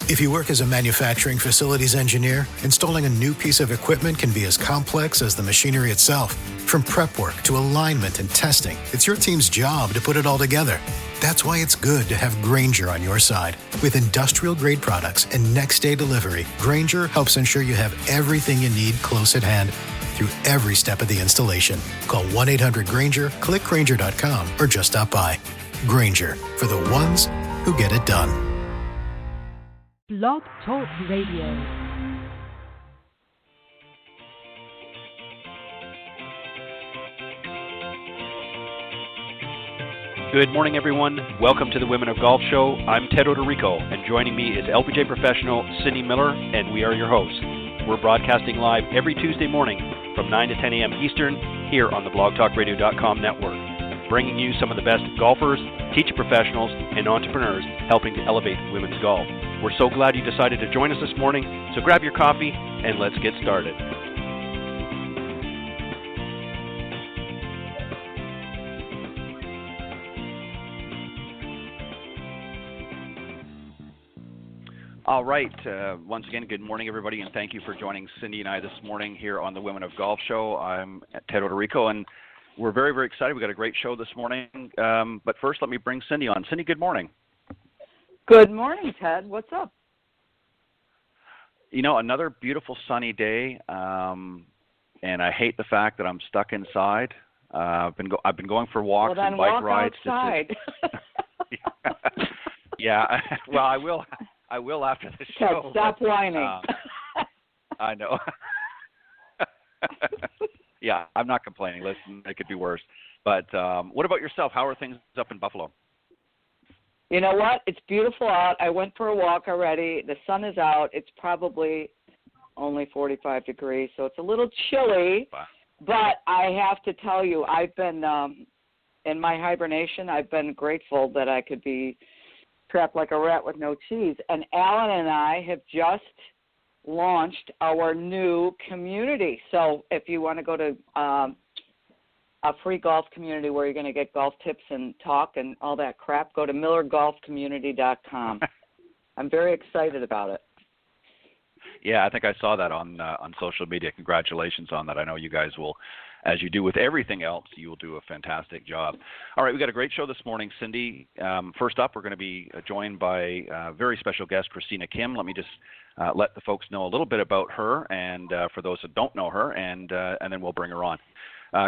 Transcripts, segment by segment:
If you work as a manufacturing facilities engineer, installing a new piece of equipment can be as complex as the machinery itself. From prep work to alignment and testing, it's your team's job to put it all together. That's why it's good to have Grainger on your side. With industrial-grade products and next-day delivery, Grainger helps ensure you have everything you need close at hand through every step of the installation. Call 1-800-GRAINGER, click Grainger.com, or just stop by. Grainger, for the ones who get it done. Blog Talk Radio. Good morning, everyone. Welcome to the Women of Golf Show. I'm Ted Odorico, and joining me is LPGA professional Cindy Miller, and we are your hosts. We're broadcasting live every Tuesday morning from 9 to 10 a.m. Eastern here on the blogtalkradio.com network, bringing you some of the best golfers, teaching professionals, and entrepreneurs helping to elevate women's golf. We're so glad you decided to join us this morning, so grab your coffee and let's get started. All right. Once again, good morning, everybody, and thank you for joining Cindy and I this morning here on the Women of Golf Show. I'm Ted Odorico, and we're very, very excited. We've got a great show this morning. But first, let me bring Cindy on. Cindy, good morning. Good morning, Ted. What's up? You know, another beautiful sunny day, and I hate the fact that I'm stuck inside. I've been going for walks and bike rides. Outside. Yeah. Well, I will after the show. Ted, stop whining. I know. Yeah, I'm not complaining. Listen, it could be worse. But what about yourself? How are things up in Buffalo? You know what? It's beautiful out. I went for a walk already. The sun is out. It's probably only 45 degrees, so it's a little chilly. Wow. But I have to tell you, I've been, in my hibernation, I've been grateful that I could be trapped like a rat with no cheese. And Alan and I have just launched our new community. So if you want to go to a free golf community where you're going to get golf tips and talk and all that crap, go to millergolfcommunity.com. I'm very excited about it. Yeah, I think I saw that on social media. Congratulations on that. I know you guys will, as you do with everything else, you will do a fantastic job. All right, we've got a great show this morning, Cindy. First up, we're going to be joined by a very special guest, Christina Kim. Let me just let the folks know a little bit about her, and for those that don't know her, and then we'll bring her on.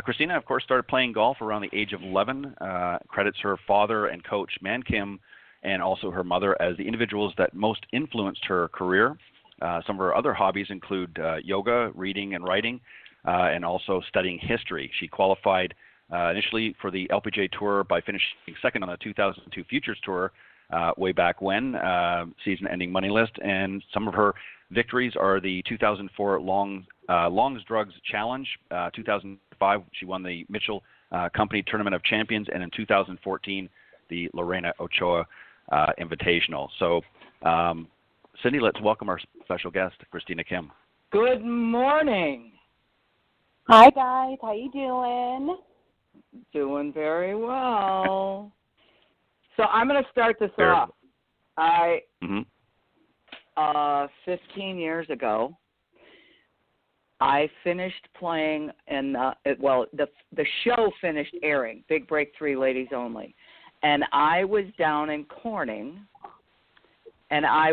Christina, of course, started playing golf around the age of 11, credits her father and coach, Man Kim, and also her mother as the individuals that most influenced her career. Some of her other hobbies include yoga, reading and writing, and also studying history. She qualified initially for the LPGA Tour by finishing second on the 2002 Futures Tour way back when, season-ending money list. And some of her victories are the 2004 Longs Drugs Challenge. 2005, she won the Mitchell Company Tournament of Champions, and in 2014, the Lorena Ochoa Invitational. So, Cindy, let's welcome our special guest, Christina Kim. Good morning. Hi, guys. How you doing? Doing very well. So I'm going to start this Very off. 15 years ago, I finished playing in, the show finished airing, Big Break 3 Ladies Only. And I was down in Corning, and I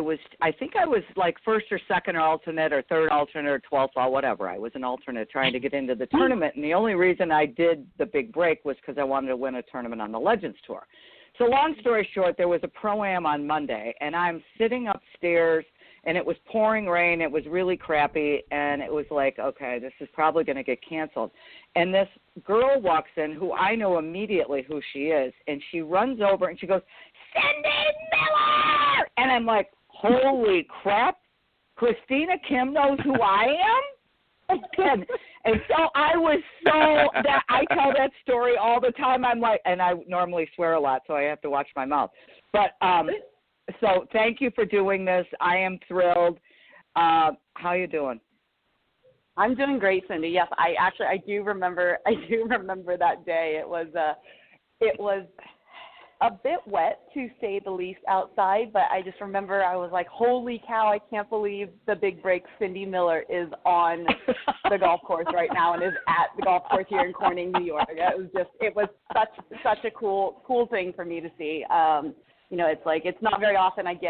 think I was like first or second alternate or third alternate or 12th or whatever. I was an alternate trying to get into the tournament. And the only reason I did the Big Break was because I wanted to win a tournament on the Legends Tour. So long story short, there was a Pro-Am on Monday, and I'm sitting upstairs, and it was pouring rain. It was really crappy, and it was like, okay, this is probably going to get canceled. And this girl walks in who I know immediately who she is, and she runs over, and she goes, Cindy Miller! And I'm like, holy crap, Christina Kim knows who I am? And so I was that I tell that story all the time. I'm like, and I normally swear a lot, so I have to watch my mouth. But so thank you for doing this. I am thrilled. How you doing? I'm doing great, Cindy. Yes, I do remember that day. It was a bit wet, to say the least, outside, but I just remember I was like, holy cow, I can't believe the big break Cindy Miller is on the golf course right now and is at the golf course here in Corning, New York. It was such a cool thing for me to see. It's like, it's not very often at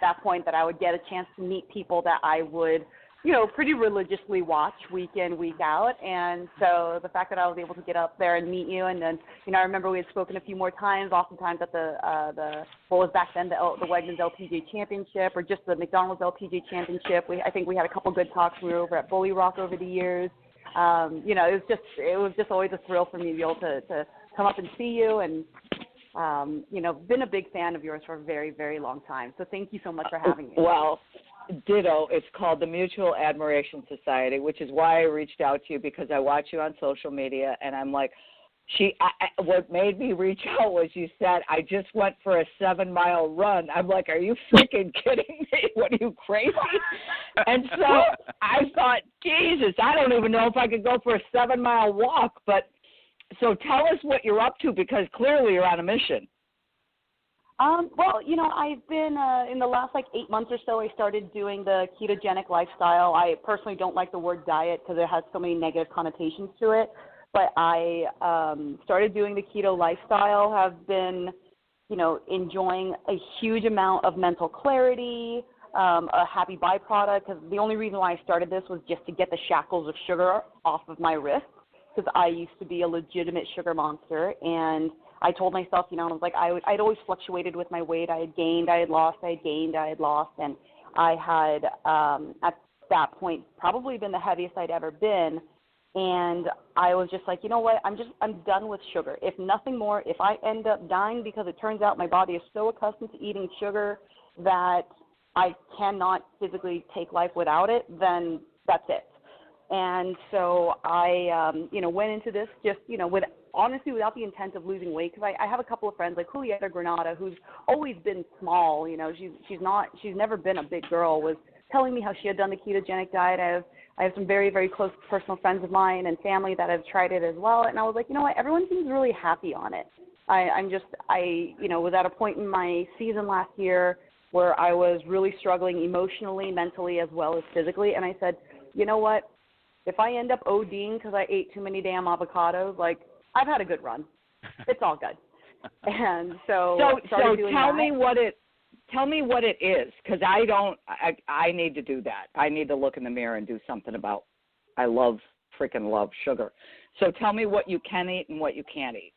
that point that I would get a chance to meet people that I would, pretty religiously watch week in, week out. And so the fact that I was able to get up there and meet you, and then, I remember we had spoken a few more times, oftentimes at what was back then the Wegmans LPGA Championship, or just the McDonald's LPGA Championship. I think we had a couple good talks. We were over at Bully Rock over the years. It was just always a thrill for me to be able to come up and see you, and been a big fan of yours for a very, very long time. So thank you so much for having me. Well, ditto. It's called the Mutual Admiration Society, which is why I reached out to you, because I watch you on social media, and I'm like, what made me reach out was you said, I just went for a 7-mile run. I'm like, are you freaking kidding me? What, are you crazy? And so I thought, Jesus, I don't even know if I could go for a 7-mile walk. But so tell us what you're up to, because clearly you're on a mission. Well, I've been, in the last 8 months or so, I started doing the ketogenic lifestyle. I personally don't like the word diet because it has so many negative connotations to it. But I started doing the keto lifestyle, have been, enjoying a huge amount of mental clarity, a happy byproduct, because the only reason why I started this was just to get the shackles of sugar off of my wrists, because I used to be a legitimate sugar monster. And I told myself, I was like, I'd always fluctuated with my weight. I had gained, I had lost, I had gained, I had lost. And I had, at that point, probably been the heaviest I'd ever been. And I was just like, you know what, I'm done with sugar. If nothing more, if I end up dying because it turns out my body is so accustomed to eating sugar that I cannot physically take life without it, then that's it. And so I, went into this just, honestly without the intent of losing weight, because I have a couple of friends like Julieta Granada, who's always been small. She's never been a big girl, was telling me how she had done the ketogenic diet. I have some very, very close personal friends of mine and family that have tried it as well. And I was like, you know what, everyone seems really happy on it. I was at a point in my season last year where I was really struggling emotionally, mentally, as well as physically. And I said, you know what, if I end up ODing because I ate too many damn avocados, I've had a good run. It's all good. And so tell me what it is, because I need to do that. I need to look in the mirror and do something about, I freaking love sugar. So tell me what you can eat and what you can't eat.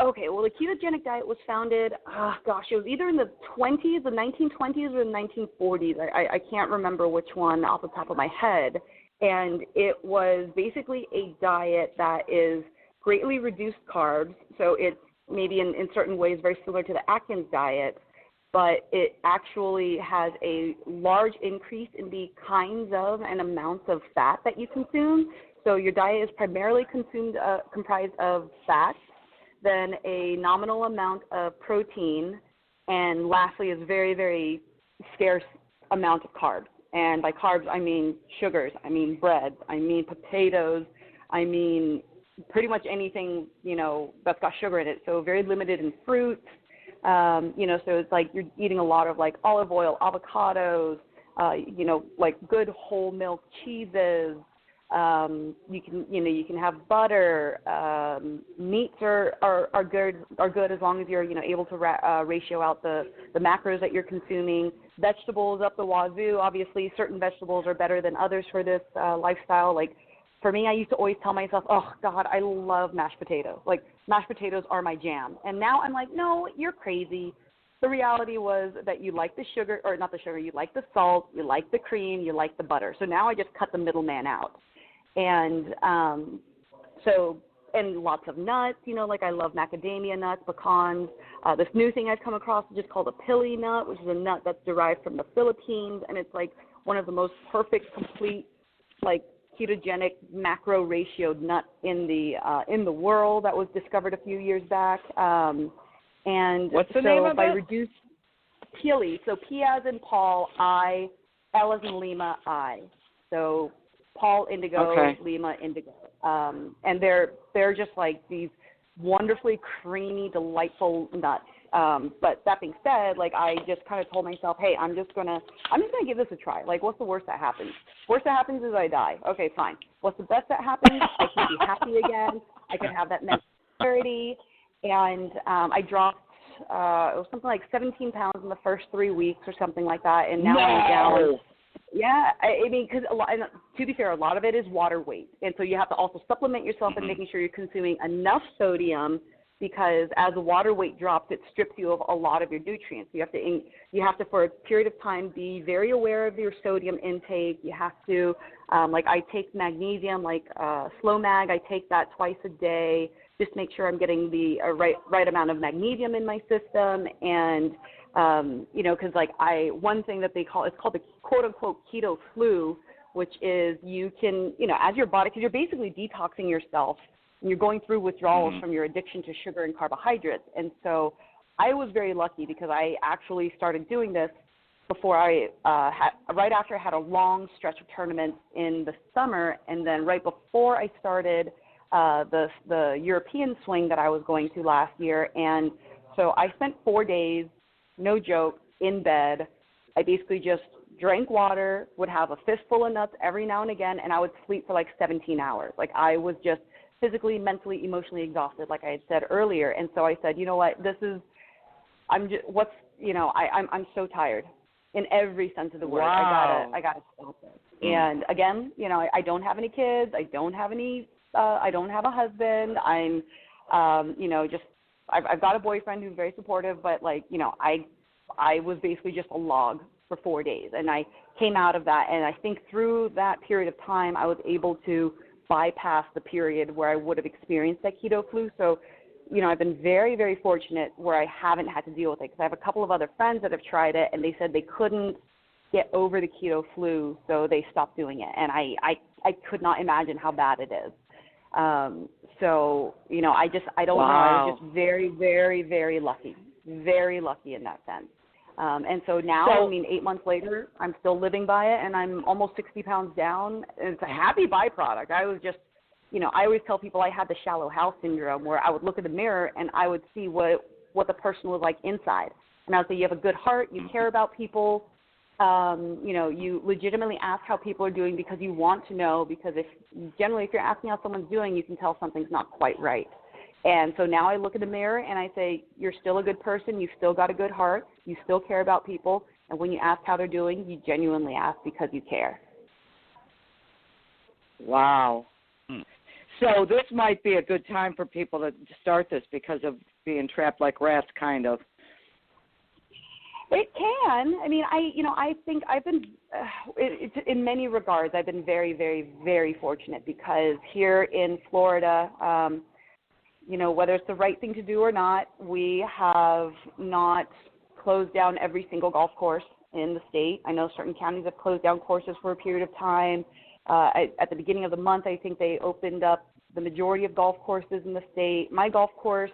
Okay, well, the ketogenic diet was founded, it was either in the 1920s or the 1940s. I can't remember which one off the top of my head. And it was basically a diet that is greatly reduced carbs. So it's maybe in certain ways very similar to the Atkins diet, but it actually has a large increase in the kinds of and amounts of fat that you consume. So your diet is primarily comprised of fats, then a nominal amount of protein, and lastly is very, very scarce amount of carbs. And by carbs, I mean sugars, I mean bread, I mean potatoes, I mean pretty much anything, that's got sugar in it. So very limited in fruits. So it's like you're eating a lot of olive oil, avocados, good whole milk cheeses. You can have butter. Meats are good as long as you're able to ratio out the macros that you're consuming. Vegetables up the wazoo. Obviously, certain vegetables are better than others for this lifestyle. For me, I used to always tell myself, oh, God, I love mashed potatoes. Mashed potatoes are my jam. And now I'm like, no, you're crazy. The reality was that you like the sugar, or not the sugar, you like the salt, you like the cream, you like the butter. So now I just cut the middleman out. And and lots of nuts, I love macadamia nuts, pecans. This new thing I've come across is just called a pili nut, which is a nut that's derived from the Philippines. And it's one of the most perfect, complete, ketogenic macro ratioed nut in the world that was discovered a few years back. And what's the name of it? Reduced pili, so P as in Paul, I, L as in Lima, I. So Paul indigo, okay. Lima indigo. And they're just these wonderfully creamy, delightful nuts. But that being said, like, I just kind of told myself, hey, I'm just gonna give this a try. Like, what's the worst that happens? Worst that happens is I die. Okay, fine. What's the best that happens? I can be happy again. I can have that mental clarity. And I dropped, it was something like 17 pounds in the first 3 weeks or something like that. And now I'm down. Yeah, I mean, because to be fair, a lot of it is water weight. And so you have to also supplement yourself in making sure you're consuming enough sodium, because as the water weight drops, it strips you of a lot of your nutrients. You have to, for a period of time, be very aware of your sodium intake. You have to, like, I take magnesium, like Slow Mag. I take that twice a day. Just make sure I'm getting the right amount of magnesium in my system. And, because like one thing that they call, it's called the quote unquote keto flu, which is you can, as your body, because you're basically detoxing yourself and you're going through withdrawals from your addiction to sugar and carbohydrates. And so I was very lucky because I actually started doing this before right after I had a long stretch of tournaments in the summer, and then right before I started the European swing that I was going to last year. And so I spent 4 days, no joke, in bed. I basically just drank water, would have a fistful of nuts every now and again, and I would sleep for like 17 hours. Like, I was just physically, mentally, emotionally exhausted, like I had said earlier. And so I said, you know what, I'm so tired in every sense of the word. Wow. I gotta stop this. And again, I don't have any kids. I don't have a husband. I'm, I've got a boyfriend who's very supportive, but like, I was basically just a log for 4 days, and I came out of that. And I think through that period of time, I was able to bypass the period where I would have experienced that keto flu. So, I've been very, very fortunate where I haven't had to deal with it, because I have a couple of other friends that have tried it, and they said they couldn't get over the keto flu, so they stopped doing it. And I could not imagine how bad it is. So, I don't know. I was just very, very, very lucky in that sense. And so now, 8 months later, I'm still living by it, and I'm almost 60 pounds down. It's a happy byproduct. I was just, I always tell people I had the shallow house syndrome, where I would look in the mirror and I would see what the person was like inside. And I would say, you have a good heart, you care about people, you legitimately ask how people are doing because you want to know, because if you're asking how someone's doing, you can tell something's not quite right. And so now I look in the mirror and I say, you're still a good person, you've still got a good heart, you still care about people, and when you ask how they're doing, you genuinely ask because you care. Wow. So this might be a good time for people to start this because of being trapped like rats, kind of. It can. I mean, I think I've been, in many regards, I've been very, very, very fortunate, because here in Florida, whether it's the right thing to do or not, we have not closed down every single golf course in the state. I know certain counties have closed down courses for a period of time. At the beginning of the month, I think they opened up the majority of golf courses in the state. My golf course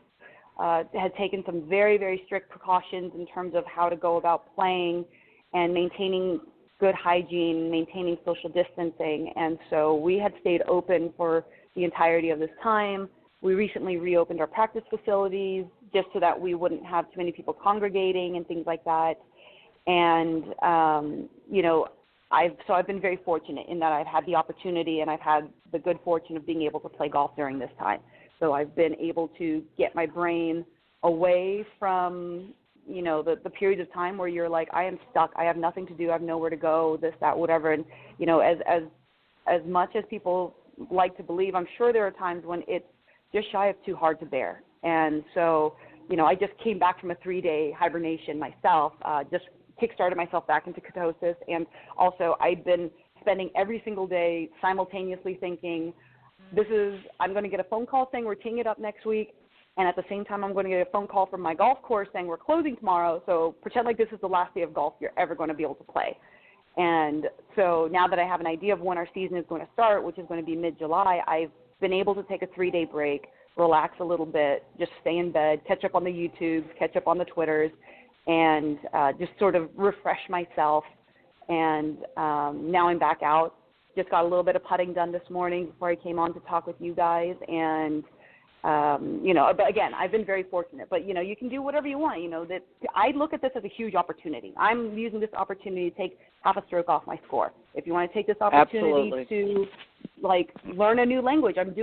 had taken some very, very strict precautions in terms of how to go about playing and maintaining good hygiene, maintaining social distancing. And so we had stayed open for the entirety of this time. We recently reopened our practice facilities just so that we wouldn't have too many people congregating and things like that. And, I've been very fortunate in that I've had the opportunity, and I've had the good fortune of being able to play golf during this time. So I've been able to get my brain away from, the periods of time where you're like, I am stuck, I have nothing to do, I have nowhere to go, this, that, whatever. And, as much as people like to believe, I'm sure there are times when it's just shy of too hard to bear. And so, I just came back from a 3-day hibernation myself, just kickstarted myself back into ketosis. And also I've been spending every single day simultaneously thinking, I'm going to get a phone call saying we're teeing it up next week. And at the same time, I'm going to get a phone call from my golf course saying we're closing tomorrow. So pretend like this is the last day of golf you're ever going to be able to play. And so now that I have an idea of when our season is going to start, which is going to be mid-July, I've been able to take a 3-day break, relax a little bit, just stay in bed, catch up on the YouTubes, catch up on the Twitters, and just sort of refresh myself. And now I'm back out. Just got a little bit of putting done this morning before I came on to talk with you guys. And But again, I've been very fortunate. But, you can do whatever you want. That I look at this as a huge opportunity. I'm using this opportunity to take half a stroke off my score. If you want to take this opportunity to, learn a new language, I'm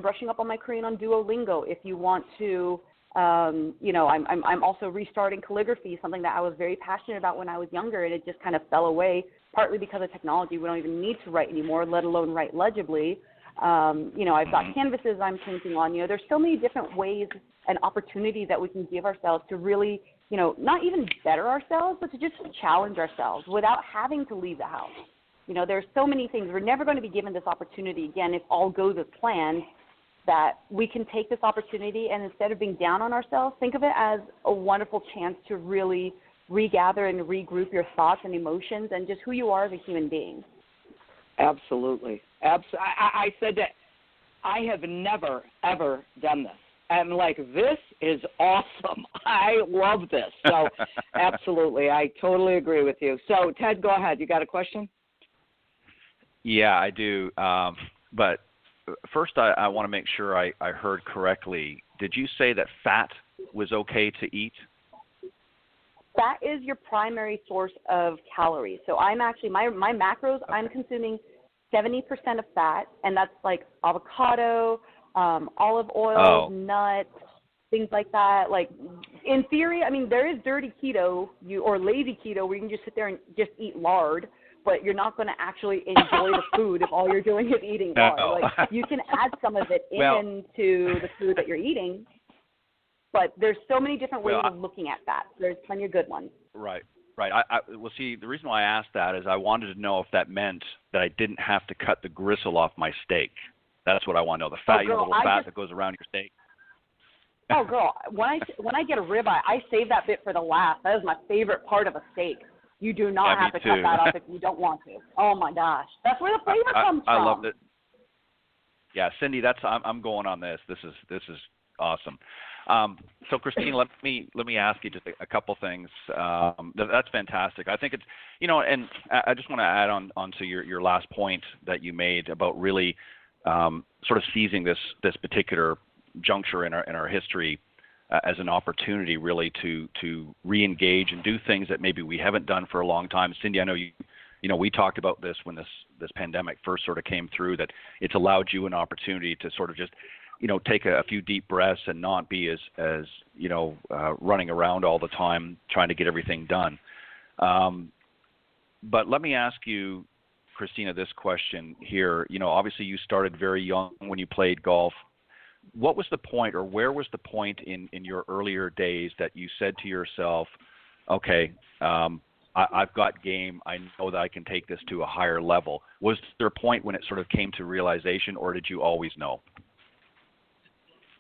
brushing up on my Korean on Duolingo. If you want to, I'm also restarting calligraphy, something that I was very passionate about when I was younger, and it just kind of fell away, partly because of technology. We don't even need to write anymore, let alone write legibly. I've got canvases I'm painting on. There's so many different ways and opportunities that we can give ourselves to really, not even better ourselves, but to just challenge ourselves without having to leave the house. There's so many things. We're never going to be given this opportunity again if all goes as planned, that we can take this opportunity and instead of being down on ourselves, think of it as a wonderful chance to really regather and regroup your thoughts and emotions and just who you are as a human being. Absolutely. I said that I have never, ever done this. I'm like, this is awesome. I love this. So, absolutely. I totally agree with you. So, Ted, go ahead. You got a question? Yeah, I do. But first, I want to make sure I heard correctly. Did you say that fat was okay to eat? Fat is your primary source of calories. So I'm actually, my macros, I'm consuming 70% of fat, and that's like avocado, olive oil, nuts, things like that. Like, in theory, there is dirty keto or lazy keto where you can just sit there and just eat lard, but you're not going to actually enjoy the food if all you're doing is eating lard. Like, you can add some of it into the food that you're eating, but there's so many different ways of looking at that. There's plenty of good ones. Right. Well, see, the reason why I asked that is I wanted to know if that meant that I didn't have to cut the gristle off my steak. That's what I want to know. The fat, the little fat that goes around your steak. Oh, girl, when I get a ribeye, I save that bit for the last. That is my favorite part of a steak. You do not have to cut that off if you don't want to. Oh my gosh, that's where the flavor comes from. I loved it. Yeah, Cindy, I'm going on this. This is awesome. So, Christina, let me ask you just a couple things. That's fantastic. I think it's, and I just want to add on to your last point that you made about really sort of seizing this particular juncture in our history as an opportunity, really to re-engage and do things that maybe we haven't done for a long time. Cindy, I know we talked about this when this pandemic first sort of came through, that it's allowed you an opportunity to sort of just take a few deep breaths and not be as running around all the time trying to get everything done. But let me ask you, Christina, this question here. Obviously you started very young when you played golf. What was the point, or where was the point in your earlier days that you said to yourself, okay, I've got game, I know that I can take this to a higher level? Was there a point when it sort of came to realization, or did you always know?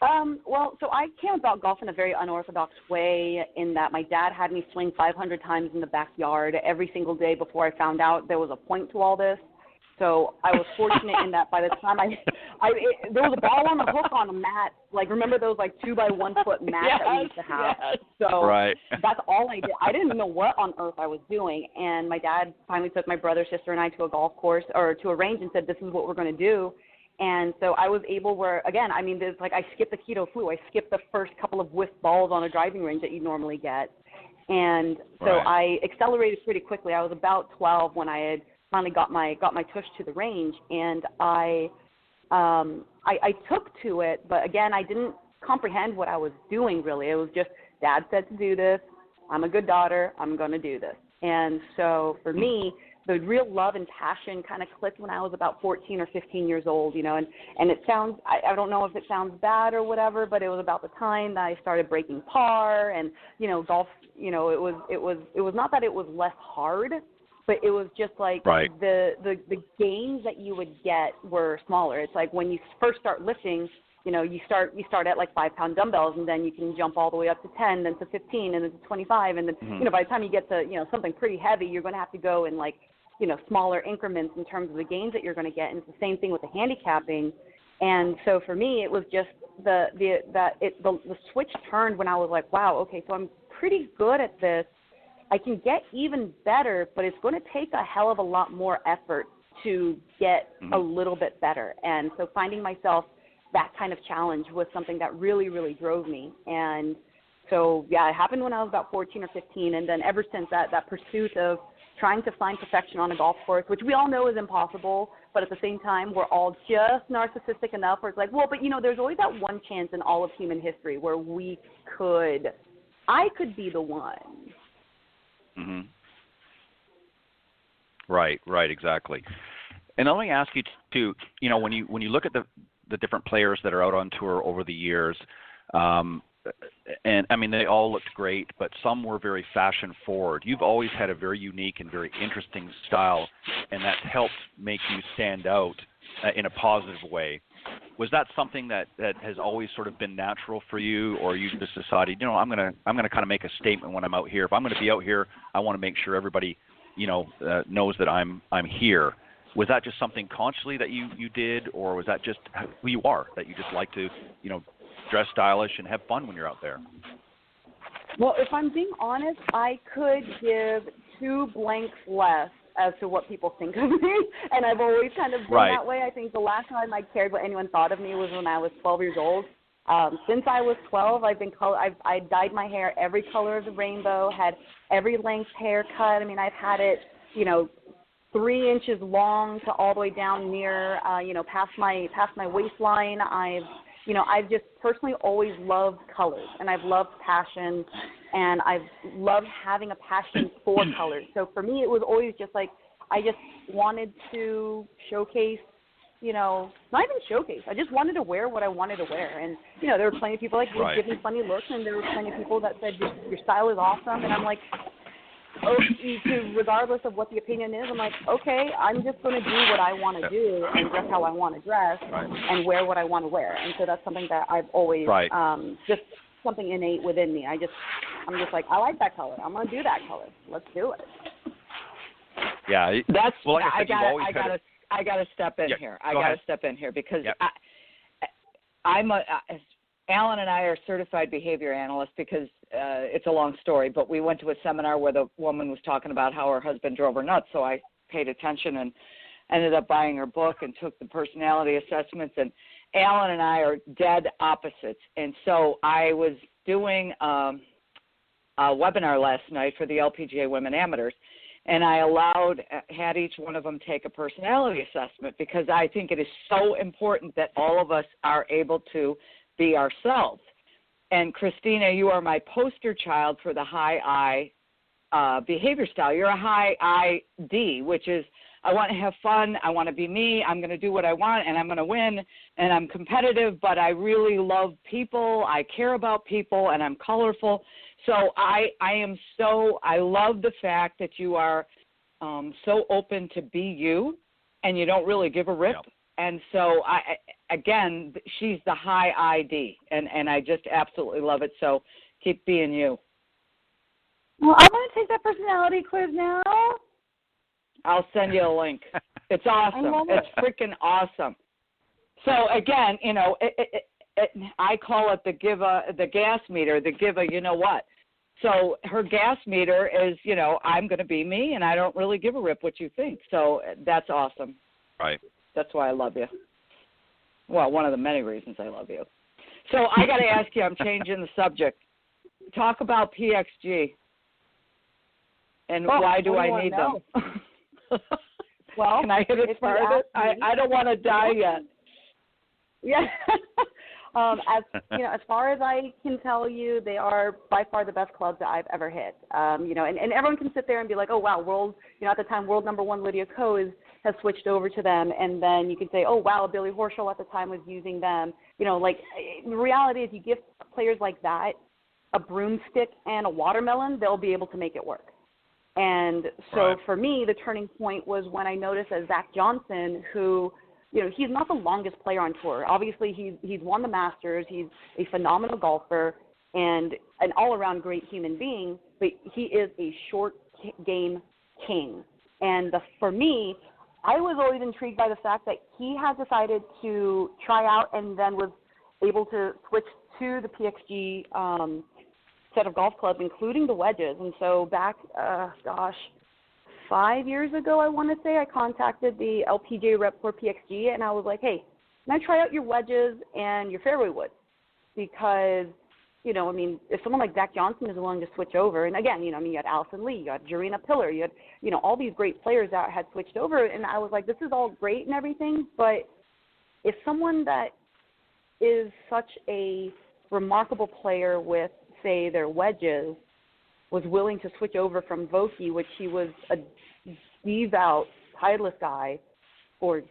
So I came about golf in a very unorthodox way, in that my dad had me swing 500 times in the backyard every single day before I found out there was a point to all this. So I was fortunate in that by the time there was a ball on the hook on a mat. Like, remember those 2-by-1 foot mats that we used to have? Yes. So that's all I did. I didn't know what on earth I was doing. And my dad finally took my brother, sister, and I to a golf course, or to a range, and said, this is what we're going to do. And so I was able there's I skipped the keto flu. I skipped the first couple of whiff balls on a driving range that you normally get. And so I accelerated pretty quickly. I was about 12 when I had finally got my tush to the range, and I took to it, but again, I didn't comprehend what I was doing really. It was just, Dad said to do this. I'm a good daughter. I'm going to do this. And so for me, the real love and passion kind of clicked when I was about 14 or 15 years old, and it sounds, I don't know if it sounds bad or whatever, but it was about the time that I started breaking par, and, golf, it was not that it was less hard, but it was just the gains that you would get were smaller. It's like when you first start lifting, you start at 5-pound dumbbells, and then you can jump all the way up to 10, then to 15, and then to 25, and then by the time you get to something pretty heavy, you're going to have to go in smaller increments in terms of the gains that you're going to get. And it's the same thing with the handicapping. And so for me, it was just the switch turned when I was like, wow, okay, so I'm pretty good at this. I can get even better, but it's going to take a hell of a lot more effort to get a little bit better. And so finding myself that kind of challenge was something that really, really drove me. And so, yeah, it happened when I was about 14 or 15, and then ever since that pursuit of trying to find perfection on a golf course, which we all know is impossible, but at the same time, we're all just narcissistic enough where it's like, well, but, there's always that one chance in all of human history where I could be the one. Mm-hmm. Right, exactly. And let me ask you too, when you look at the different players that are out on tour over the years, and I mean, they all looked great, but some were very fashion forward. You've always had a very unique and very interesting style, and that's helped make you stand out in a positive way. Was that something that has always sort of been natural for you, or you just decided, I'm gonna kind of make a statement when I'm out here. If I'm going to be out here, I want to make sure everybody, knows that I'm here. Was that just something consciously that you did, or was that just who you are, that you just like to, dress stylish and have fun when you're out there? Well, if I'm being honest, I could give 2 blanks less as to what people think of me, and I've always kind of been that way. I think the last time I cared what anyone thought of me was when I was 12 years old. Since I was 12, I dyed my hair every color of the rainbow, had every length haircut. I mean, I've had it, 3 inches long to all the way down near, past my waistline. I've just personally always loved colors, and I've loved passion, and I've loved having a passion for colors. So for me, it was always just like I just wanted to showcase, not even showcase. I just wanted to wear what I wanted to wear. And, there were plenty of people like, you give me funny looks, and there were plenty of people that said, your style is awesome. And I'm like, regardless of what the opinion is, I'm like, okay, I'm just going to do what I want to do and dress how I want to dress and wear what I want to wear. And so that's something that I've always just something innate within me. I'm just like, I like that color. I'm going to do that color. Let's do it. Yeah, that's. Well, like I got to step in here. I got to step in here because Alan and I are certified behavior analysts because it's a long story, but we went to a seminar where the woman was talking about how her husband drove her nuts, so I paid attention and ended up buying her book and took the personality assessments, and Alan and I are dead opposites. And so I was doing a webinar last night for the LPGA Women Amateurs, and I had each one of them take a personality assessment because I think it is so important that all of us are able to be ourselves. And Christina, you are my poster child for the high I behavior style. You're a high ID, which is I want to have fun, I want to be me, I'm going to do what I want, and I'm going to win, and I'm competitive, but I really love people, I care about people, and I'm colorful. So I love the fact that you are so open to be you, and you don't really give a rip. Yep. And so, again, she's the high ID, and I just absolutely love it. So keep being you. Well, I'm going to take that personality quiz now. I'll send you a link. It's awesome. It's freaking awesome. So, again, I call it the gas meter, the give a you know what. So her gas meter is, I'm going to be me, and I don't really give a rip what you think. So that's awesome. Right. That's why I love you. Well, one of the many reasons I love you. So I got to ask you, I'm changing the subject. Talk about PXG. And why do I need them? Well, can I hit it further? I don't want to die yet. Yeah. As far as I can tell you, they are by far the best clubs that I've ever hit. And everyone can sit there and be like, oh wow, at the time world number 1 Lydia Ko has switched over to them, and then you can say, oh wow, Billy Horschel at the time was using them. The reality is, you give players like that a broomstick and a watermelon, they'll be able to make it work. And so for me, the turning point was when I noticed that Zach Johnson, who, he's not the longest player on tour. Obviously, he's won the Masters. He's a phenomenal golfer and an all-around great human being, but he is a short game king. And for me, I was always intrigued by the fact that he had decided to try out and then was able to switch to the PXG set of golf clubs, including the wedges. And so back, 5 years ago, I want to say, I contacted the LPGA rep for PXG, and I was like, hey, and I try out your wedges and your fairway woods because, you know, I mean, if someone like Zach Johnson is willing to switch over, and again, you know, I mean, you had Allison Lee, you had Jarena Pillar, you had, you know, all these great players that had switched over, and I was like, this is all great and everything, but if someone that is such a remarkable player with, say, their wedges was willing to switch over from Vokey, which he was a devout Titleist guy for,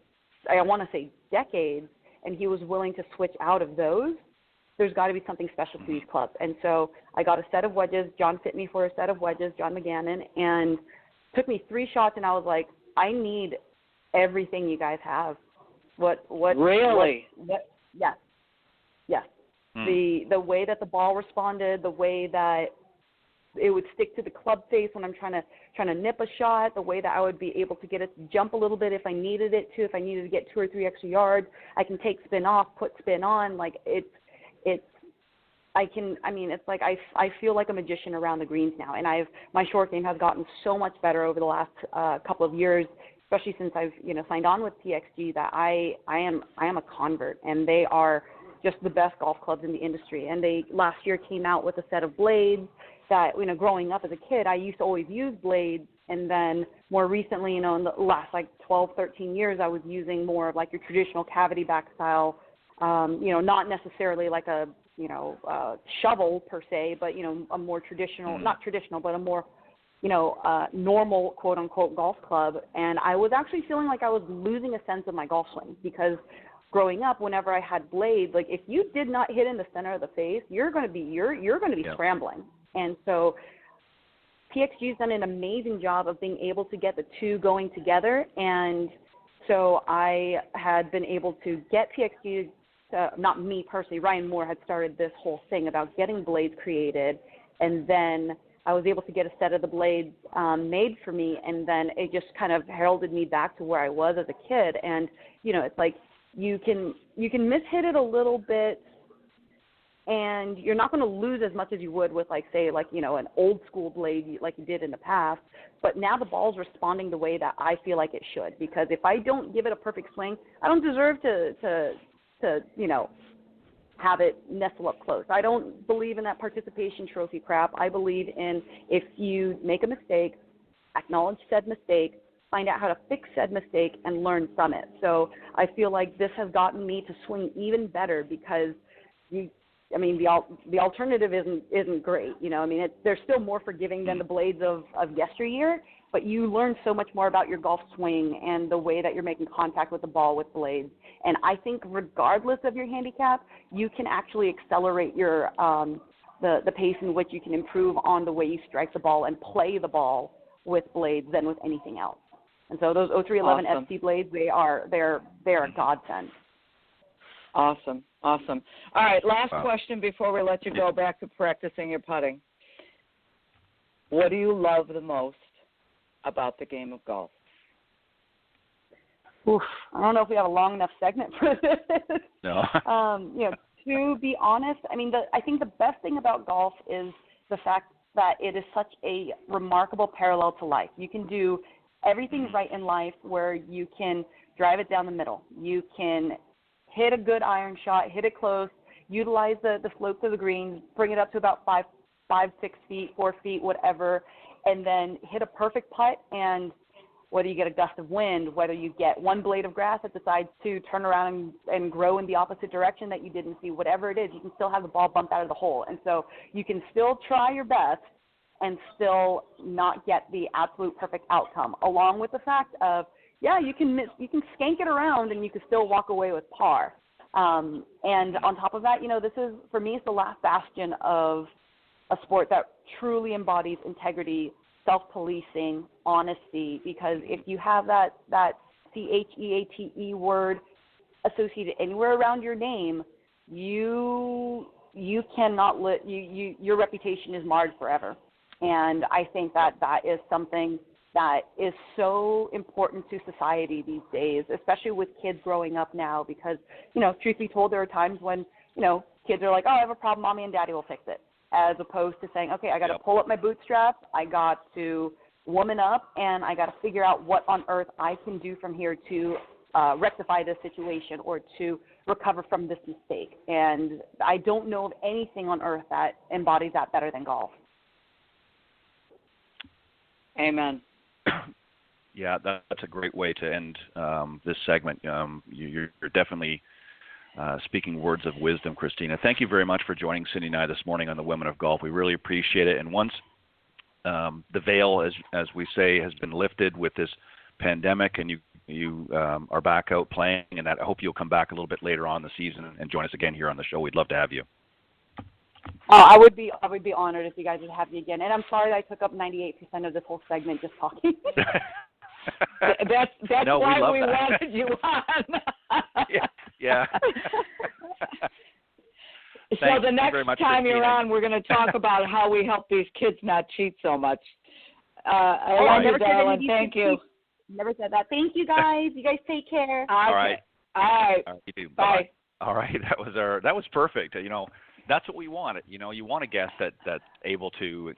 I want to say, decades, and he was willing to switch out of those, there's got to be something special to these clubs. And so I got a set of wedges. John fit me for a set of wedges, John McGannon, and took me 3 shots, and I was like, I need everything you guys have. What Really? Yes. The way that the ball responded, the way that it would stick to the club face when I'm trying to nip a shot, the way that I would be able to get it to jump a little bit if I needed it to, if I needed to get 2 or 3 extra yards, I can take spin off, put spin on. Like I feel like a magician around the greens now, and my short game has gotten so much better over the last couple of years, especially since I've, you know, signed on with PXG, that I am a convert, and they are just the best golf clubs in the industry. And they last year came out with a set of blades that, you know, growing up as a kid, I used to always use blades, and then more recently, you know, in the last like 12, 13 years, I was using more of like your traditional cavity back style, you know, not necessarily like a, you know, shovel per se, but, you know, a more traditional, not traditional, but a more, you know, normal quote unquote golf club. And I was actually feeling like I was losing a sense of my golf swing, because growing up, whenever I had blades, like if you did not hit in the center of the face, you're going to be scrambling. And so PXG's done an amazing job of being able to get the two going together. And so I had been able to get PXG, not me personally, Ryan Moore had started this whole thing about getting blades created. And then I was able to get a set of the blades made for me. And then it just kind of heralded me back to where I was as a kid. And, you know, it's like you can mishit it a little bit, and you're not going to lose as much as you would with, like, say, like, you know, an old school blade like you did in the past. But now the ball's responding the way that I feel like it should, because if I don't give it a perfect swing, I don't deserve to you know, have it nestle up close. I don't believe in that participation trophy crap. I believe in, if you make a mistake, acknowledge said mistake, find out how to fix said mistake, and learn from it. So I feel like this has gotten me to swing even better, because the alternative isn't great. You know, I mean, they're still more forgiving than the blades of yesteryear, but you learn so much more about your golf swing and the way that you're making contact with the ball with blades. And I think regardless of your handicap, you can actually accelerate your the pace in which you can improve on the way you strike the ball and play the ball with blades than with anything else. And so those 0311 Awesome. FC blades, they're a godsend. Awesome. All right, last question before we let you go back to practicing your putting. What do you love the most about the game of golf? Oof, I don't know if we have a long enough segment for this. No. You know, to be honest, I mean, I think the best thing about golf is the fact that it is such a remarkable parallel to life. You can do everything right in life, where you can drive it down the middle. You can hit a good iron shot, hit it close, utilize the slopes of the green, bring it up to about 5, 6 feet, 4 feet, whatever, and then hit a perfect putt. And whether you get a gust of wind, whether you get one blade of grass that decides to turn around and grow in the opposite direction that you didn't see, whatever it is, you can still have the ball bump out of the hole. And so you can still try your best and still not get the absolute perfect outcome, along with the fact of, yeah, you can skank it around and you can still walk away with par. And on top of that, you know, this is, for me, it's the last bastion of a sport that truly embodies integrity, self-policing, honesty, because if you have that CHEATE word associated anywhere around your name, you cannot your reputation is marred forever. And I think that is something that is so important to society these days, especially with kids growing up now, because, you know, truth be told, there are times when, you know, kids are like, oh, I have a problem, mommy and daddy will fix it, as opposed to saying, okay, I got to pull up my bootstraps, I got to woman up, and I got to figure out what on earth I can do from here to rectify this situation or to recover from this mistake. And I don't know of anything on earth that embodies that better than golf. Amen. Yeah, that's a great way to end this segment. You're definitely speaking words of wisdom, Christina. Thank you very much for joining Cindy and I this morning on the Women of Golf. We really appreciate it. And once the veil, as we say, has been lifted with this pandemic, and you are back out playing, and I hope you'll come back a little bit later on in the season and join us again here on the show. We'd love to have you. Oh, I would be honored if you guys would have me again. And I'm sorry that I took up 98% of this whole segment just talking. That's no, why we wanted you on. Yeah. So the next time you're on, we're going to talk about how we help these kids not cheat so much. I love you, darling. Thank you. Never said that. Thank you, guys. You guys take care. All right. All right. You too. Bye. All right. That was perfect. That's what we want. You want a guest that's able to,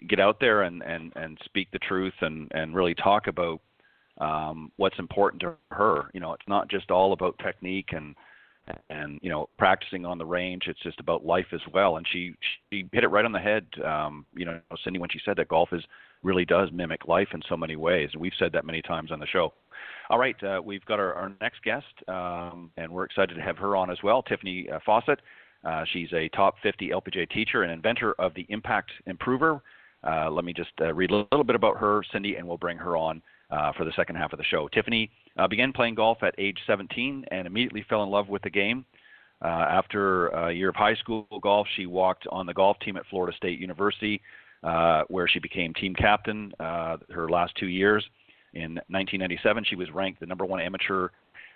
get out there and speak the truth and really talk about what's important to her. It's not just all about technique and practicing on the range. It's just about life as well. And she hit it right on the head. Cindy, when she said that golf really does mimic life in so many ways, and we've said that many times on the show. All right, we've got our next guest, and we're excited to have her on as well, Tiffany Faucette. She's a top 50 LPGA teacher and inventor of the Impact Improver. Let me just read a little bit about her, Cindy, and we'll bring her on for the second half of the show. Tiffany began playing golf at age 17 and immediately fell in love with the game. After a year of high school golf, she walked on the golf team at Florida State University, where she became team captain her last 2 years. In 1997, she was ranked the number 1 amateur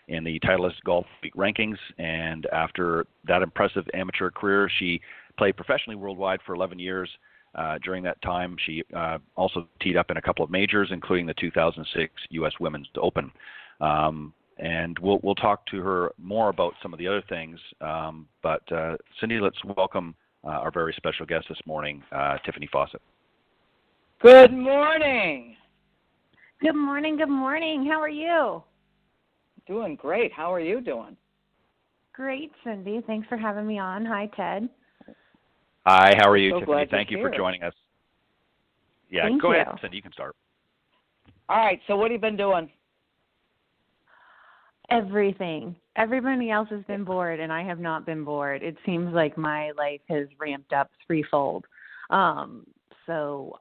in the Titleist Golf Week rankings, and after that impressive amateur career, she played professionally worldwide for 11 years. During that time, she also teed up in a couple of majors, including the 2006 U.S. Women's Open. And we'll talk to her more about some of the other things. But Cindy, let's welcome our very special guest this morning, Tiffany Faucette. Good morning. Good morning. Good morning. How are you? Doing great. How are you doing? Great, Cindy. Thanks for having me on. Hi, Ted. Hi, how are you, So Tiffany? glad Thank you're you for here. joining us. Yeah, Thank go you. ahead, Cindy. You can start. All right. So what have you been doing? Everything. Everybody else has been bored, and I have not been bored. It seems like my life has ramped up threefold. So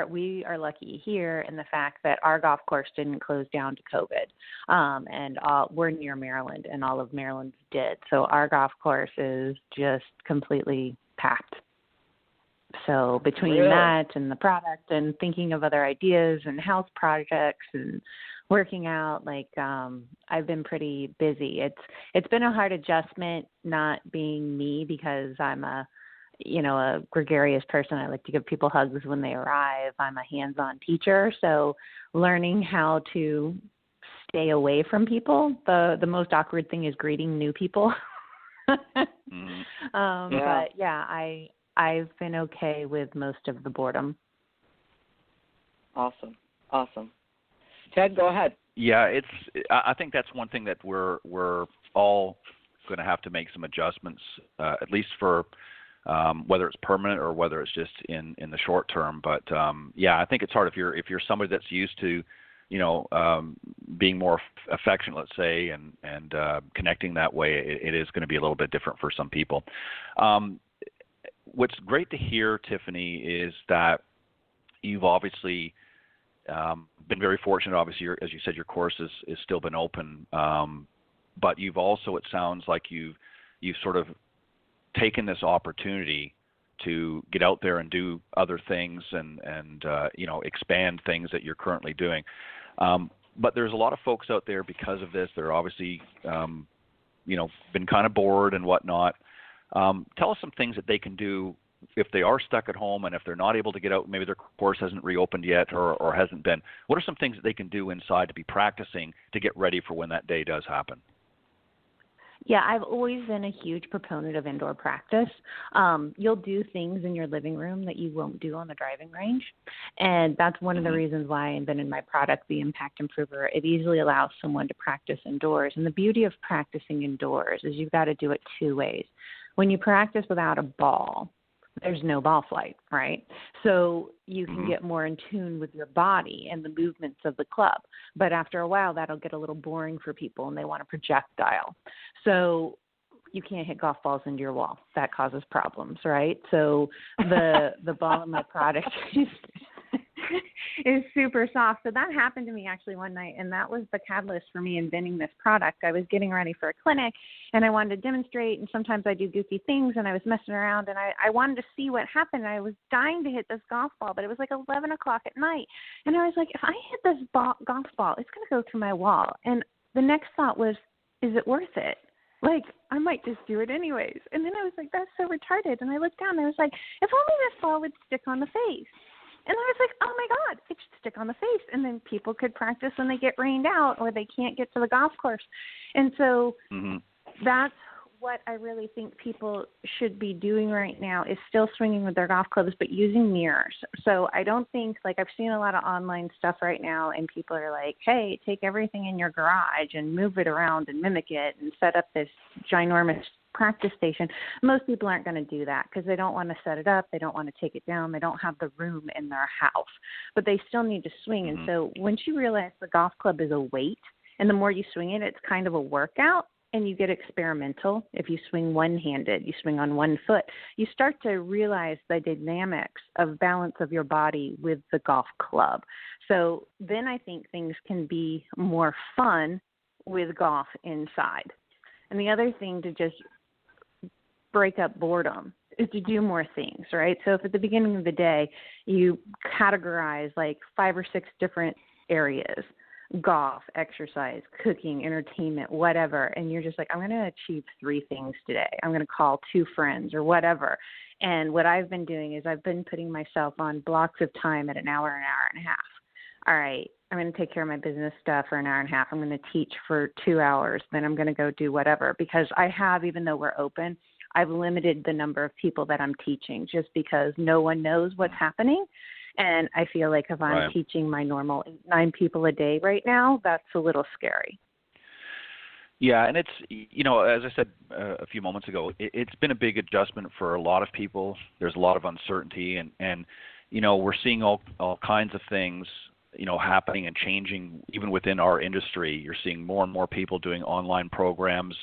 we are lucky here in the fact that our golf course didn't close down to COVID, and we're near Maryland, and all of Maryland did. So our golf course is just completely packed. So between that and the product and thinking of other ideas and house projects and working out, I've been pretty busy. It's been a hard adjustment not being me because I'm a gregarious person. I like to give people hugs when they arrive. I'm a hands-on teacher, so learning how to stay away from people. The most awkward thing is greeting new people. But yeah, I've been okay with most of the boredom. Awesome. Ted, go ahead. Yeah, I think that's one thing that we're all going to have to make some adjustments, at least for whether it's permanent or whether it's just in the short term. But yeah, I think it's hard if you're somebody that's used to, being more affectionate, let's say, and connecting that way. It is going to be a little bit different for some people. What's great to hear, Tiffany, is that you've obviously been very fortunate. Obviously, as you said, your course is still been open, but you've also, it sounds like you've sort of taken this opportunity to get out there and do other things and expand things that you're currently doing. But there's a lot of folks out there because of this. They're obviously been kind of bored and whatnot. Tell us some things that they can do if they are stuck at home and if they're not able to get out, maybe their course hasn't reopened yet or hasn't been. What are some things that they can do inside to be practicing to get ready for when that day does happen? Yeah, I've always been a huge proponent of indoor practice. You'll do things in your living room that you won't do on the driving range. And that's one of the reasons why I invented my product, the Impact Improver. It easily allows someone to practice indoors. And the beauty of practicing indoors is you've got to do it two ways. When you practice without a ball, there's no ball flight, right? So you can get more in tune with your body and the movements of the club. But after a while, that'll get a little boring for people, and they want a projectile. So you can't hit golf balls into your wall. That causes problems, right? So the ball in my product is super soft. So that happened to me actually one night, and that was the catalyst for me inventing this product. I was getting ready for a clinic, and I wanted to demonstrate, and sometimes I do goofy things, and I was messing around, and I wanted to see what happened. I was dying to hit this golf ball, but it was like 11 o'clock at night, and I was like, if I hit this golf ball, it's going to go through my wall. And the next thought was, is it worth it? Like, I might just do it anyways. And then I was like, that's so retarded. And I looked down, and I was like, if only this ball would stick on the face. And I was like, oh, my God, it should stick on the face. And then people could practice when they get rained out or they can't get to the golf course. And so that's what I really think people should be doing right now is still swinging with their golf clubs but using mirrors. So I don't think, like I've seen a lot of online stuff right now, and people are like, hey, take everything in your garage and move it around and mimic it and set up this ginormous practice station. Most people aren't going to do that because they don't want to set it up. They don't want to take it down. They don't have the room in their house, but they still need to swing. And so once you realize the golf club is a weight, and the more you swing it, it's kind of a workout, and you get experimental. If you swing one-handed, you swing on one foot, you start to realize the dynamics of balance of your body with the golf club. So then I think things can be more fun with golf inside. And the other thing to just break up boredom is to do more things, right? So if at the beginning of the day you categorize like 5 or 6 different areas, golf, exercise, cooking, entertainment, whatever, and you're just like, I'm going to achieve 3 things today. I'm going to call 2 friends or whatever. And what I've been doing is I've been putting myself on blocks of time at an hour and a half. All right, I'm going to take care of my business stuff for an hour and a half. I'm going to teach for 2 hours. Then I'm going to go do whatever, because I have, even though we're open, I've limited the number of people that I'm teaching just because no one knows what's happening. And I feel like if I'm teaching my normal 9 people a day right now, that's a little scary. Yeah, and it's, as I said a few moments ago, it's been a big adjustment for a lot of people. There's a lot of uncertainty, and we're seeing all kinds of things, happening and changing even within our industry. You're seeing more and more people doing online programs.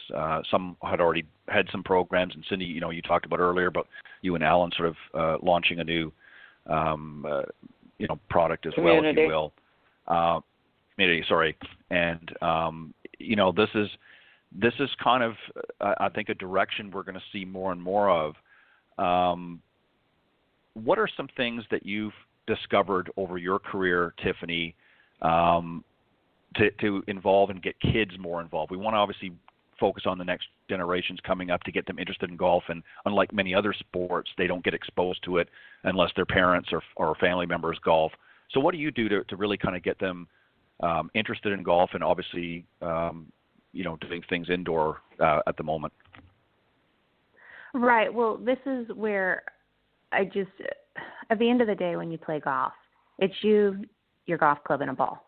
Some had already had some programs, and Cindy, you talked about earlier about you and Alan sort of launching a new product as well, if you will. Community, sorry. And, this is kind of, I think, a direction we're going to see more and more of. What are some things that you've discovered over your career, Tiffany, to involve and get kids more involved? We want to obviously focus on the next generations coming up to get them interested in golf, and unlike many other sports, they don't get exposed to it unless their parents or family members golf. So what do you do to really kind of get them interested in golf and obviously doing things indoor at the moment? Right. Well, this is where I just, at the end of the day, when you play golf, it's you, your golf club, and a ball,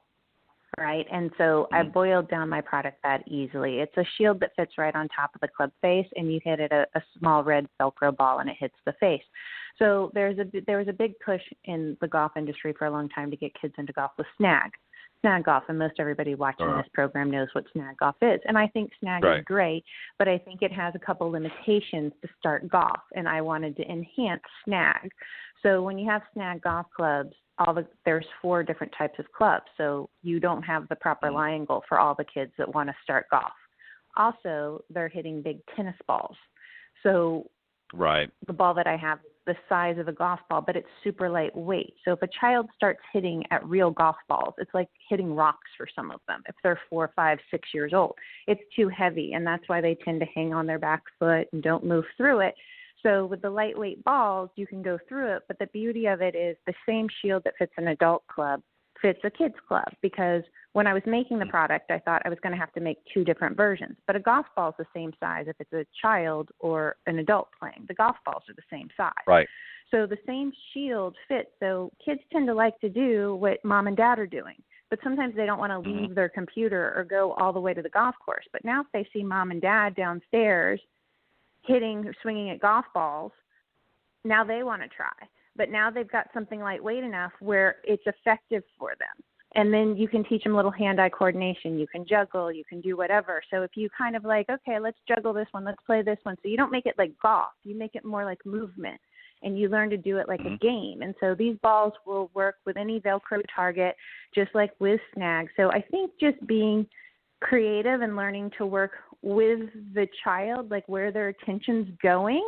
right? And so I boiled down my product that easily. It's a shield that fits right on top of the club face, and you hit it a small red Velcro ball, and it hits the face. So there was a big push in the golf industry for a long time to get kids into golf with snag golf, and most everybody watching this program knows what snag golf is. And I think snag is great, but I think it has a couple limitations to start golf, and I wanted to enhance snag. So when you have snag golf clubs, there's 4 different types of clubs, so you don't have the proper lie angle for all the kids that want to start golf. Also, they're hitting big tennis balls. So the ball that I have is the size of a golf ball, but it's super lightweight. So if a child starts hitting at real golf balls, it's like hitting rocks for some of them. If they're 4, 5, 6 years old, it's too heavy, and that's why they tend to hang on their back foot and don't move through it. So with the lightweight balls, you can go through it, but the beauty of it is the same shield that fits an adult club fits a kids club, because when I was making the product, I thought I was going to have to make 2 different versions. But a golf ball is the same size if it's a child or an adult playing. The golf balls are the same size. Right. So the same shield fits. So kids tend to like to do what mom and dad are doing. But sometimes they don't want to leave their computer or go all the way to the golf course. But now if they see mom and dad downstairs hitting or swinging at golf balls, now they want to try. But now they've got something lightweight enough where it's effective for them. And then you can teach them a little hand-eye coordination. You can juggle. You can do whatever. So if you kind of like, okay, let's juggle this one. Let's play this one. So you don't make it like golf. You make it more like movement. And you learn to do it like a game. And so these balls will work with any Velcro target, just like with snags. So I think just being creative and learning to work with the child, like where their attention's going,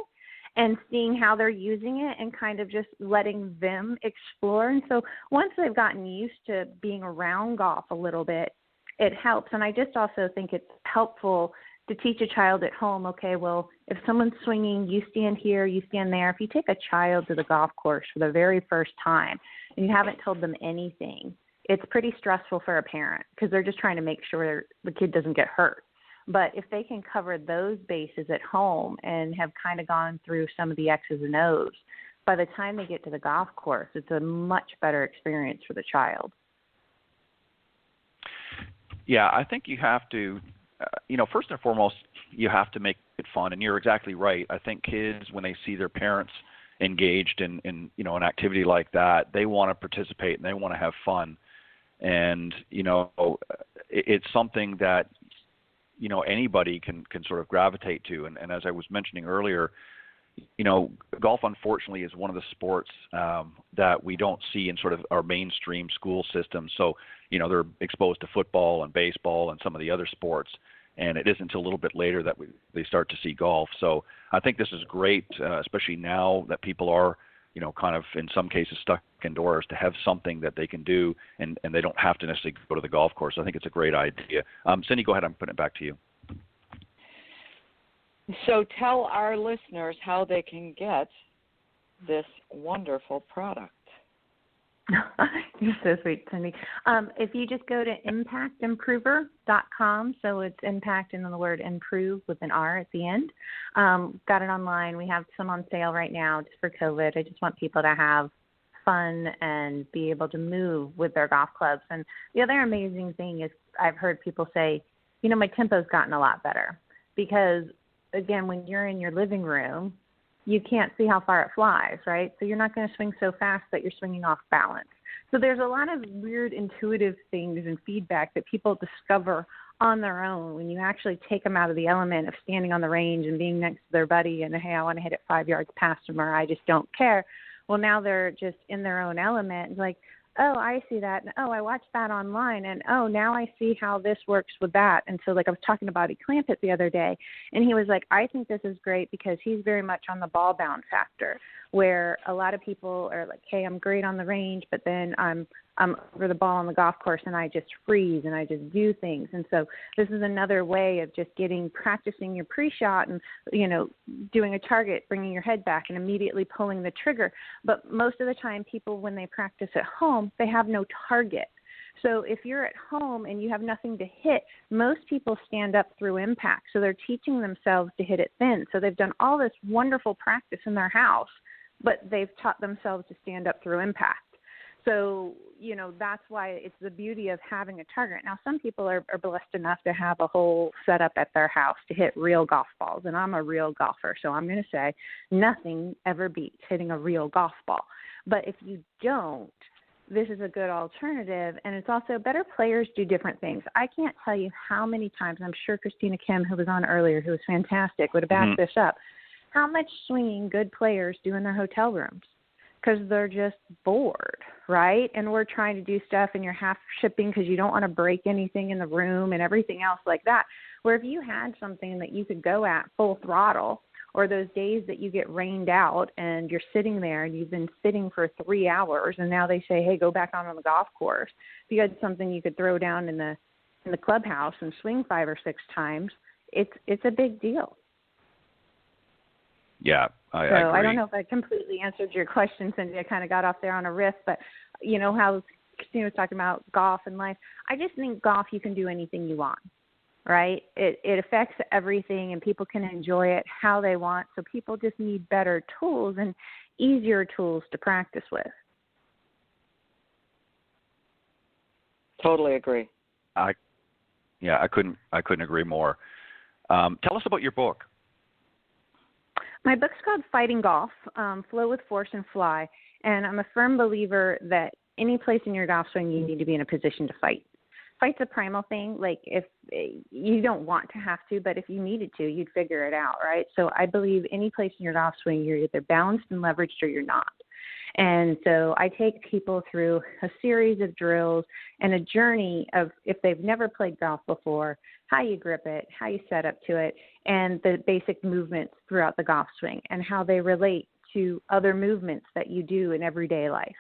and seeing how they're using it and kind of just letting them explore. And so once they've gotten used to being around golf a little bit, it helps. And I just also think it's helpful to teach a child at home, okay, well, if someone's swinging, you stand here, you stand there. If you take a child to the golf course for the very first time and you haven't told them anything, it's pretty stressful for a parent because they're just trying to make sure the kid doesn't get hurt. But if they can cover those bases at home and have kind of gone through some of the X's and O's, by the time they get to the golf course, it's a much better experience for the child. Yeah, I think you have to, first and foremost, you have to make it fun. And you're exactly right. I think kids, when they see their parents engaged in an activity like that, they want to participate and they want to have fun. And, it's something that, anybody can sort of gravitate to. And as I was mentioning earlier, golf, unfortunately, is one of the sports that we don't see in sort of our mainstream school system. So, they're exposed to football and baseball and some of the other sports. And it isn't until a little bit later that they start to see golf. So I think this is great, especially now that people are, kind of in some cases stuck indoors, to have something that they can do and they don't have to necessarily go to the golf course. I think it's a great idea. Cindy, go ahead. I'm putting it back to you. So tell our listeners how they can get this wonderful product. You're so sweet, Cindy. If you just go to impactimprover.com, so it's impact and then the word improve with an R at the end. Got it online. We have some on sale right now just for COVID. I just want people to have fun and be able to move with their golf clubs. And the other amazing thing is I've heard people say, my tempo's gotten a lot better because, again, when you're in your living room, you can't see how far it flies, right? So you're not going to swing so fast that you're swinging off balance. So there's a lot of weird intuitive things and feedback that people discover on their own when you actually take them out of the element of standing on the range and being next to their buddy and, hey, I want to hit it 5 yards past them, or I just don't care. Well, now they're just in their own element, like, oh, I see that, and oh, I watched that online, and oh, now I see how this works with that. And so, like, I was talking about Clamp It the other day, and he was like, I think this is great because he's very much on the ball bound factor, where a lot of people are like, hey, I'm great on the range, but then I'm over the ball on the golf course and I just freeze and I just do things. And so this is another way of just practicing your pre-shot and, doing a target, bringing your head back and immediately pulling the trigger. But most of the time people, when they practice at home, they have no target. So if you're at home and you have nothing to hit, most people stand up through impact. So they're teaching themselves to hit it thin. So they've done all this wonderful practice in their house, but they've taught themselves to stand up through impact. So, that's why it's the beauty of having a target. Now, some people are blessed enough to have a whole setup at their house to hit real golf balls, and I'm a real golfer, so I'm going to say nothing ever beats hitting a real golf ball. But if you don't, this is a good alternative, and it's also better players do different things. I can't tell you how many times, I'm sure Christina Kim, who was on earlier, who was fantastic, would have backed this up, how much swinging good players do in their hotel rooms. Because they're just bored, right? And we're trying to do stuff and you're half shipping because you don't want to break anything in the room and everything else like that. Where if you had something that you could go at full throttle, or those days that you get rained out and you're sitting there and you've been sitting for 3 hours and now they say, hey, go back on the golf course. If you had something you could throw down in the clubhouse and swing 5 or 6 times, it's a big deal. Yeah, I agree. I don't know if I completely answered your question, Cindy. I kind of got off there on a riff, but how Christina was talking about golf and life. I just think golf, you can do anything you want, right? It affects everything, and people can enjoy it how they want. So people just need better tools and easier tools to practice with. Totally agree. I couldn't agree more. Tell us about your book. My book's called Fighting Golf, Flow with Force and Fly, and I'm a firm believer that any place in your golf swing, you need to be in a position to fight. Fight's a primal thing. Like, if you don't want to have to, but if you needed to, you'd figure it out, right? So I believe any place in your golf swing, you're either balanced and leveraged or you're not. And so I take people through a series of drills and a journey of, if they've never played golf before, how you grip it, how you set up to it, and the basic movements throughout the golf swing and how they relate to other movements that you do in everyday life.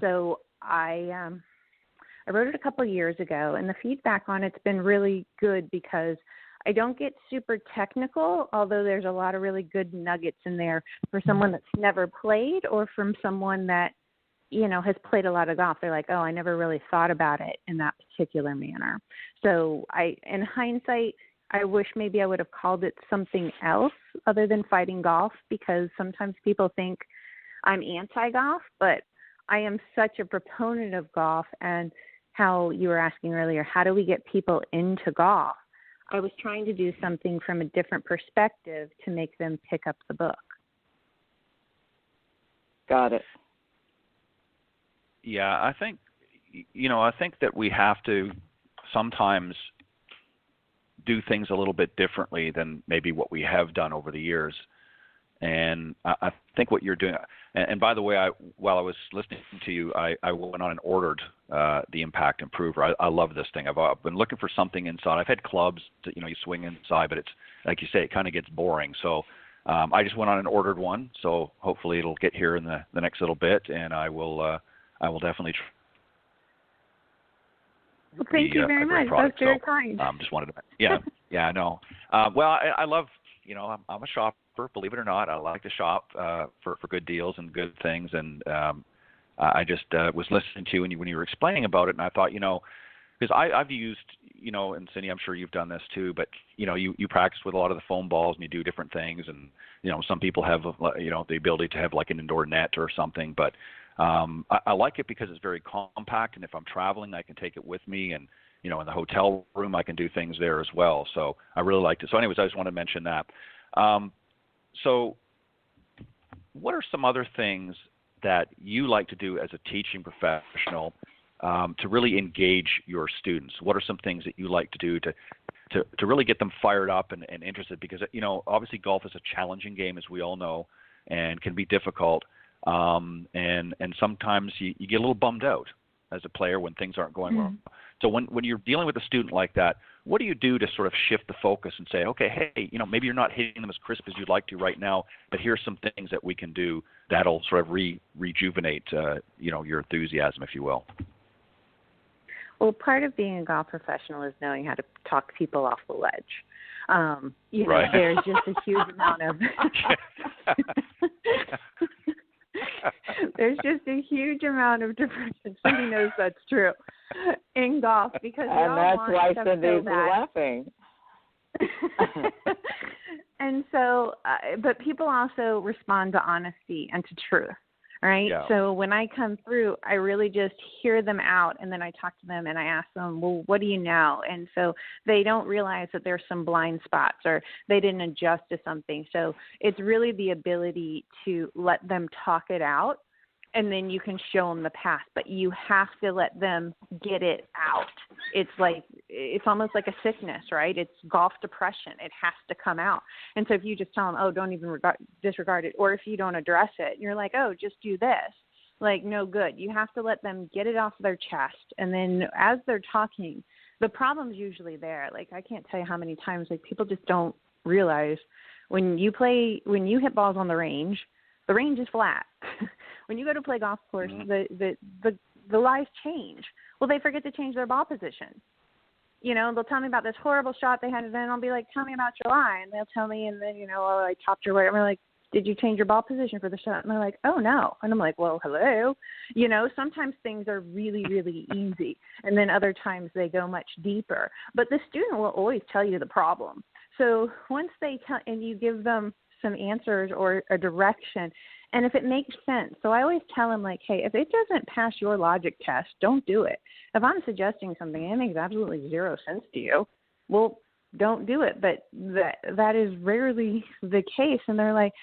So I wrote it a couple of years ago, and the feedback on it's been really good because I don't get super technical, although there's a lot of really good nuggets in there for someone that's never played or from someone that, you know, has played a lot of golf. They're like, oh, I never really thought about it in that particular manner. So in hindsight, I wish maybe I would have called it something else other than Fighting Golf, because sometimes people think I'm anti-golf, but I am such a proponent of golf. And how you were asking earlier, how do we get people into golf? I was trying to do something from a different perspective to make them pick up the book. Got it. Yeah, I think that we have to sometimes do things a little bit differently than maybe what we have done over the years. And I think what you're doing, and by the way, while I was listening to you, I went on and ordered the Impact Improver. I love this thing. I've been looking for something inside. I've had clubs that, you swing inside, but it's, like you say, it kind of gets boring. So I just went on and ordered one. So hopefully it'll get here in the next little bit, and I will definitely try. Well, thank you very much. That's very kind. Just wanted to, I know. Well, I love, I'm a shopper. Believe it or not, I like to shop for good deals and good things. And I just was listening to you when you were explaining about it, and I thought, because I've used, and Cindy, I'm sure you've done this too, but you practice with a lot of the foam balls and you do different things, and some people have the ability to have like an indoor net or something, but I like it because it's very compact, and if I'm traveling, I can take it with me, and in the hotel room, I can do things there as well. So I really liked it. So anyways, I just want to mention that. So what are some other things that you like to do as a teaching professional to really engage your students? What are some things that you like to do to really get them fired up and interested? Because, obviously golf is a challenging game, as we all know, and can be difficult. And sometimes you get a little bummed out as a player when things aren't going well. So when you're dealing with a student like that, what do you do to sort of shift the focus and say, okay, hey, maybe you're not hitting them as crisp as you'd like to right now, but here's some things that we can do that'll sort of rejuvenate, your enthusiasm, if you will. Well, part of being a golf professional is knowing how to talk people off the ledge. Right. There's just a huge amount of there's just a huge amount of depression. Cindy knows that's true in golf, because we all that's want why stuff Cindy's so bad. laughing. And so, but people also respond to honesty and to truth, right? Yeah. So when I come through, I really just hear them out, and then I talk to them and I ask them, well, what do you know? And so they don't realize that there's some blind spots or they didn't adjust to something. So it's really the ability to let them talk it out, and then you can show them the path, but you have to let them get it out. It's almost like a sickness, right? It's golf depression. It has to come out. And so if you just tell them, oh, don't even disregard it, or if you don't address it, you're like, oh, just do this. Like, no good. You have to let them get it off their chest. And then as they're talking, the problem's usually there. Like, I can't tell you how many times, like, people just don't realize when you hit balls on the range is flat. When you go to play golf course, the lies change. Well, they forget to change their ball position. They'll tell me about this horrible shot they had, and then I'll be like, tell me about your lie. And they'll tell me, and then, oh, I topped your weight. I'm like, did you change your ball position for the shot? And they're like, oh, no. And I'm like, well, hello. You know, sometimes things are really, really easy. And then other times they go much deeper. But the student will always tell you the problem. So once they tell, and you give them some answers or a direction, and if it makes sense. So I always tell them, like, hey, if it doesn't pass your logic test, don't do it. If I'm suggesting something and it makes absolutely zero sense to you, well, don't do it. But that is rarely the case. And they're like,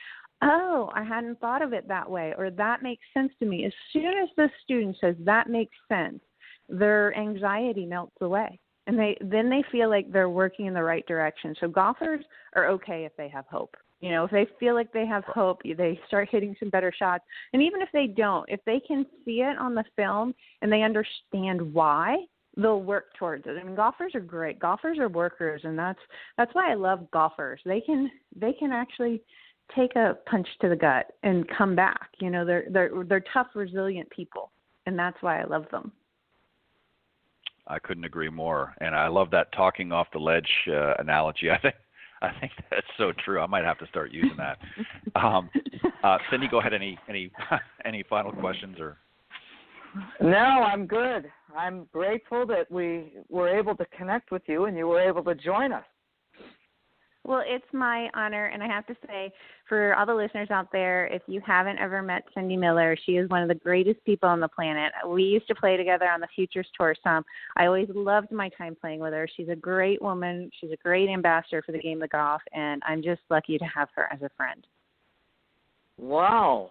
oh, I hadn't thought of it that way, or that makes sense to me. As soon as the student says that makes sense, their anxiety melts away. And then they feel like they're working in the right direction. So golfers are okay if they have hope. You know, if they feel like they have hope, they start hitting some better shots. And even if they don't, if they can see it on the film and they understand why, they'll work towards it. I mean, golfers are great. Golfers are workers, and that's why I love golfers. They can actually take a punch to the gut and come back. You know, they're tough, resilient people, and that's why I love them. I couldn't agree more, and I love that talking off the ledge analogy. I think that's so true. I might have to start using that. Cindy, go ahead. Any final questions or? No, I'm good. I'm grateful that we were able to connect with you and you were able to join us. Well, it's my honor, and I have to say, for all the listeners out there, if you haven't ever met Cindy Miller, she is one of the greatest people on the planet. We used to play together on the Futures Tour some. I always loved my time playing with her. She's a great woman. She's a great ambassador for the game of golf, and I'm just lucky to have her as a friend. Wow.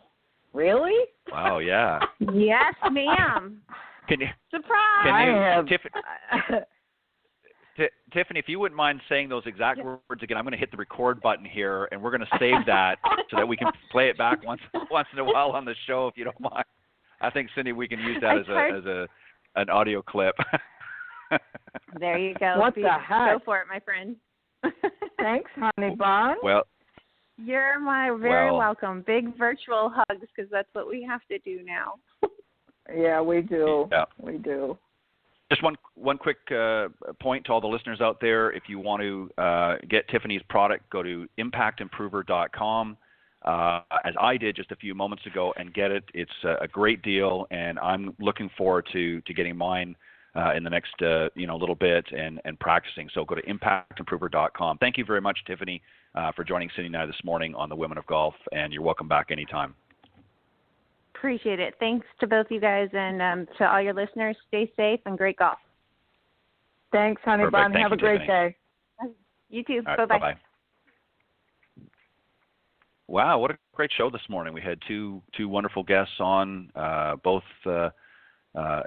Really? Wow, yeah. Yes, ma'am. Surprise! Tiffany, if you wouldn't mind saying those exact words again, I'm going to hit the record button here, and we're going to save that so that we can play it back once in a while on the show, if you don't mind. I think, Cindy, we can use that as an audio clip. There you go. What the heck? Go for it, my friend. Thanks, honey bun. Well, you're very welcome. Big virtual hugs, because that's what we have to do now. Yeah, we do. Yeah. We do. Just one quick point to all the listeners out there. If you want to get Tiffany's product, go to impactimprover.com, as I did just a few moments ago, and get it. It's a great deal, and I'm looking forward to getting mine in the next little bit and practicing. So go to impactimprover.com. Thank you very much, Tiffany, for joining Cindy and I this morning on the Women of Golf, and you're welcome back anytime. Appreciate it. Thanks to both you guys, and to all your listeners. Stay safe and great golf. Thanks, honey bun. Have a great day. You too. Right, bye-bye. Bye-bye. Wow, what a great show this morning. We had two wonderful guests on, both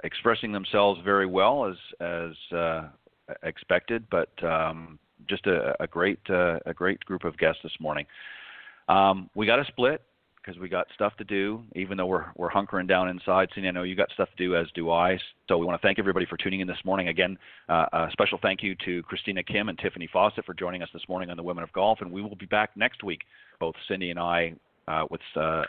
expressing themselves very well as expected, but just a great group of guests this morning. We got a split, because we got stuff to do, even though we're hunkering down inside. Cindy, I know you got stuff to do, as do I. So we want to thank everybody for tuning in this morning. Again, a special thank you to Christina Kim and Tiffany Faucette for joining us this morning on the Women of Golf. And we will be back next week, both Cindy and I, with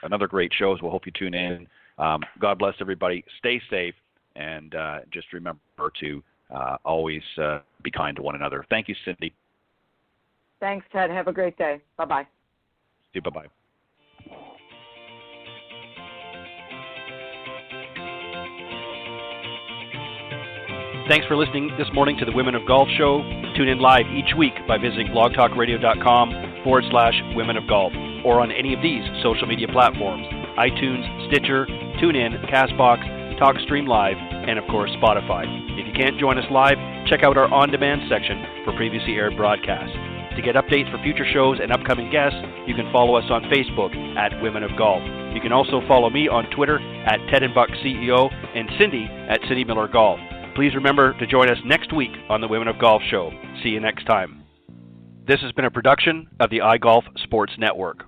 another great show. So we'll hope you tune in. God bless everybody. Stay safe. And just remember to always be kind to one another. Thank you, Cindy. Thanks, Ted. Have a great day. Bye-bye. Bye-bye. Thanks for listening this morning to the Women of Golf Show. Tune in live each week by visiting blogtalkradio.com/Women of Golf, or on any of these social media platforms: iTunes, Stitcher, TuneIn, CastBox, TalkStream Live, and of course Spotify. If you can't join us live, check out our on-demand section for previously aired broadcasts. To get updates for future shows and upcoming guests, you can follow us on Facebook at Women of Golf. You can also follow me on Twitter at Ted and Buck CEO, and Cindy at Cindy Miller Golf. Please remember to join us next week on the Women of Golf Show. See you next time. This has been a production of the iGolf Sports Network.